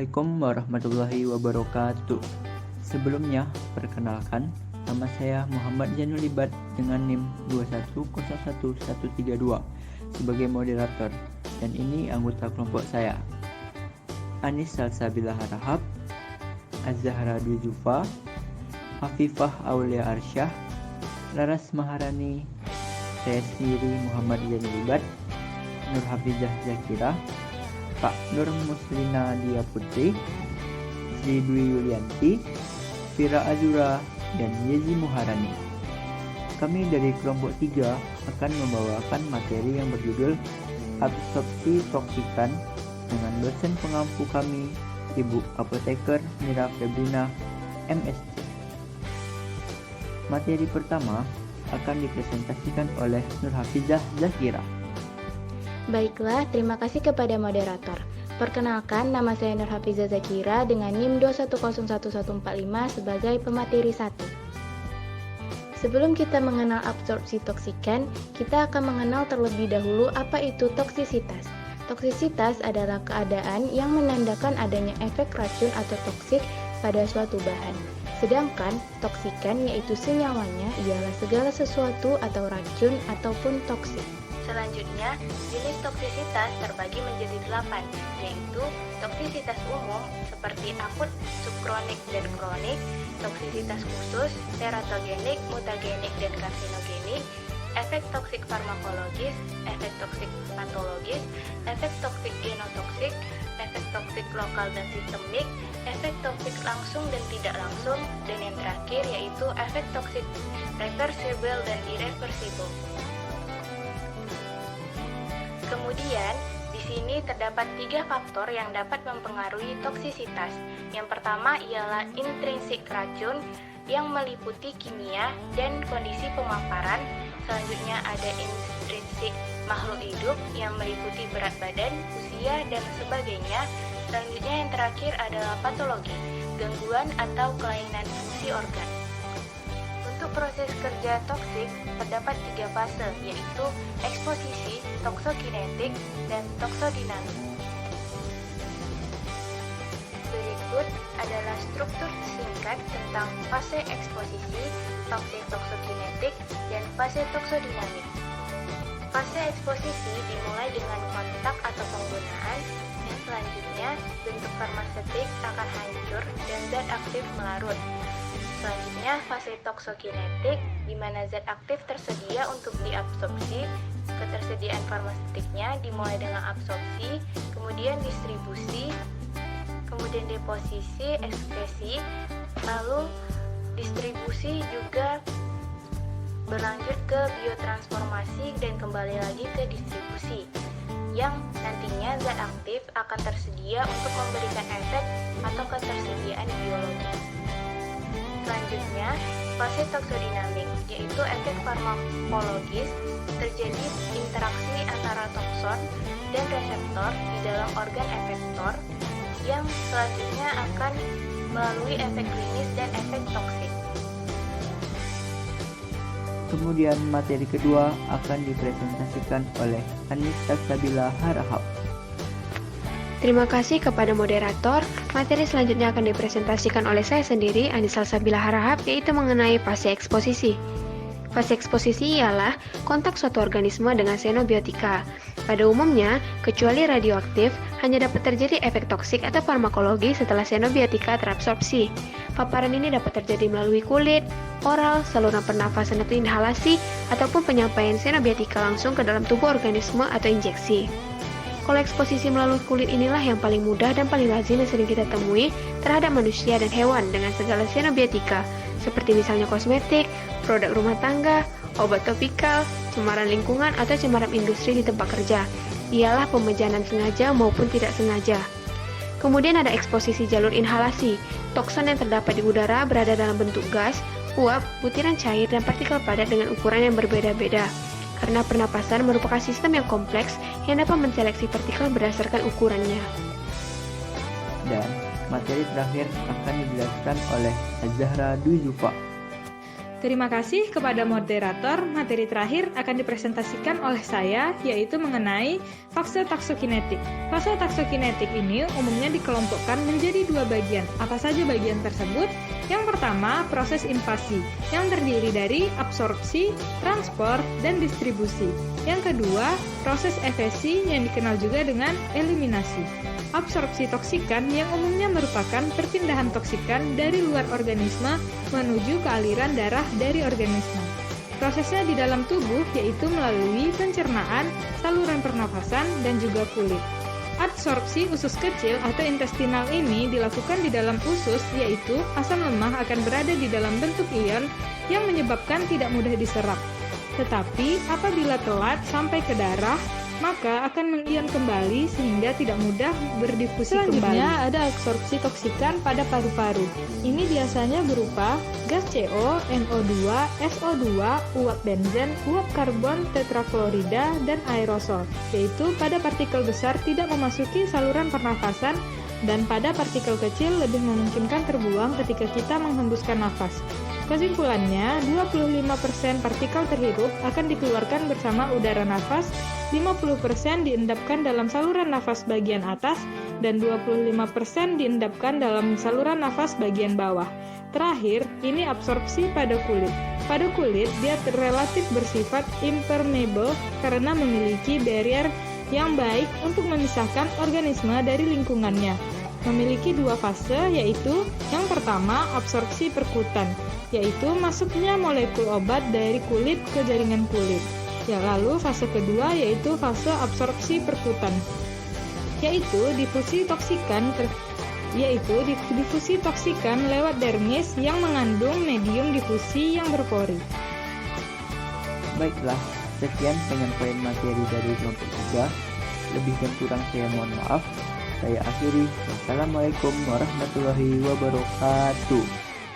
Assalamualaikum warahmatullahi wabarakatuh. Sebelumnya, perkenalkan, nama saya Muhammad Zanulibat dengan NIM 2101132 sebagai moderator, dan ini anggota kelompok saya. Anis Salsabila Harahap, Az-Zahra Dwi Zulfa, Hafifah Aulia Arsyah, Laras Maharani, saya sendiri Muhammad Zanulibat, Nur Hafizah Zakira, Pak Nur Muslina Dia Putri, Sri Dwi Yulianti, Fira Azura, dan Yezi Muharani. Kami dari kelompok 3 akan membawakan materi yang berjudul Absorpsi Toksikan dengan dosen pengampu kami, Ibu Apoteker Mira Febrina, MSc. Materi pertama akan dipresentasikan oleh Nur Hafizah Zakira. Baiklah, terima kasih kepada moderator. Perkenalkan, nama saya Nur Hafizah Zakira dengan NIM 2101145 sebagai pemateri 1. Sebelum kita mengenal absorpsi toksikan, kita akan mengenal terlebih dahulu apa itu toksisitas. Toksisitas adalah keadaan yang menandakan adanya efek racun atau toksik pada suatu bahan. Sedangkan toksikan yaitu senyawanya ialah segala sesuatu atau racun ataupun toksik. Selanjutnya, jenis toksisitas terbagi menjadi 8, yaitu toksisitas umum seperti akut, subkronik, dan kronik, toksisitas khusus, teratogenik, mutagenik, dan karsinogenik, efek toksik farmakologis, efek toksik patologis, efek toksik genotoksik, efek toksik lokal dan sistemik, efek toksik langsung dan tidak langsung, dan yang terakhir yaitu efek toksik reversible dan irreversible. Kemudian, di sini terdapat 3 faktor yang dapat mempengaruhi toksisitas. Yang pertama ialah intrinsik racun yang meliputi kimia dan kondisi pemaparan. Selanjutnya ada intrinsik makhluk hidup yang meliputi berat badan, usia, dan sebagainya. Selanjutnya yang terakhir adalah patologi, gangguan atau kelainan fungsi organ. Untuk proses kerja toksik terdapat 3 fase, yaitu eksposisi, toksokinetik, dan toksodinamik. Berikut adalah struktur singkat tentang fase eksposisi, fase toksokinetik, dan fase toksodinamik. Fase eksposisi dimulai dengan kontak atau penggunaan, dan selanjutnya bentuk farmasetik akan hancur dan zat aktif melarut. Selanjutnya, fase toksokinetik, di mana zat aktif tersedia untuk diabsorpsi. Ketersediaan farmasetiknya dimulai dengan absorpsi, kemudian distribusi, kemudian deposisi, ekskresi, lalu distribusi juga berlanjut ke biotransformasi dan kembali lagi ke distribusi, yang nantinya zat aktif akan tersedia untuk memberikan efek atau ketersediaan biologi. Selanjutnya, fase toksodinamik, yaitu efek farmakologis, terjadi interaksi antara tokson dan reseptor di dalam organ efektor yang selanjutnya akan melalui efek klinis dan efek toksik. Kemudian materi kedua akan dipresentasikan oleh Anis Salsabila Harahap. Terima kasih kepada moderator. Materi selanjutnya akan dipresentasikan oleh saya sendiri, Anis Salsabila Harahap, yaitu mengenai fase eksposisi. Fase eksposisi ialah kontak suatu organisme dengan xenobiotika. Pada umumnya, kecuali radioaktif, hanya dapat terjadi efek toksik atau farmakologi setelah xenobiotika terabsorpsi. Paparan ini dapat terjadi melalui kulit, oral, saluran pernafasan atau inhalasi, ataupun penyampaian xenobiotika langsung ke dalam tubuh organisme atau injeksi. Kalau eksposisi melalui kulit inilah yang paling mudah dan paling lazim yang sering kita temui terhadap manusia dan hewan dengan segala xenobiotika, seperti misalnya kosmetik, produk rumah tangga, obat topikal, cemaran lingkungan atau cemaran industri di tempat kerja. Ialah pemejanan sengaja maupun tidak sengaja. Kemudian ada eksposisi jalur inhalasi. Toksin yang terdapat di udara berada dalam bentuk gas, uap, butiran cair, dan partikel padat dengan ukuran yang berbeda-beda. Karena pernapasan merupakan sistem yang kompleks yang dapat menseleksi partikel berdasarkan ukurannya. Dan materi terakhir akan dijelaskan oleh Az-Zahra Dwi Zulfa. Terima kasih kepada moderator. Materi terakhir akan dipresentasikan oleh saya, yaitu mengenai fase taksokinetik. Fase taksokinetik ini umumnya dikelompokkan menjadi dua bagian. Apa saja bagian tersebut? Yang pertama, proses invasi, yang terdiri dari absorpsi, transport, dan distribusi. Yang kedua, proses efesi yang dikenal juga dengan eliminasi. Absorpsi toksikan yang umumnya merupakan perpindahan toksikan dari luar organisme menuju ke aliran darah dari organisme. Prosesnya di dalam tubuh yaitu melalui pencernaan, saluran pernafasan, dan juga kulit. Absorpsi usus kecil atau intestinal ini dilakukan di dalam usus, yaitu asam lemah akan berada di dalam bentuk ion yang menyebabkan tidak mudah diserap. Tetapi apabila telat sampai ke darah, maka akan mengion kembali sehingga tidak mudah berdifusi kembali. Selanjutnya ada absorpsi toksikan pada paru-paru. Ini biasanya berupa gas CO, NO2, SO2, uap benzen, uap karbon tetrafluorida, dan aerosol, yaitu pada partikel besar tidak memasuki saluran pernafasan dan pada partikel kecil lebih memungkinkan terbuang ketika kita menghembuskan nafas. Kesimpulannya, 25% partikel terhirup akan dikeluarkan bersama udara nafas, 50% diendapkan dalam saluran nafas bagian atas, dan 25% diendapkan dalam saluran nafas bagian bawah. Terakhir, ini absorpsi pada kulit. Pada kulit, dia relatif bersifat impermeable karena memiliki barrier yang baik untuk memisahkan organisme dari lingkungannya. Memiliki dua fase, yaitu yang pertama absorpsi perkutan, yaitu masuknya molekul obat dari kulit ke jaringan kulit. Ya, lalu fase kedua yaitu fase absorpsi perkutan, yaitu difusi toksikan lewat dermis yang mengandung medium difusi yang berpori. Baiklah, sekian penyampaian materi dari kelompok 3. Lebih dan kurang saya mohon maaf. Saya akhiri. Wassalamualaikum warahmatullahi wabarakatuh.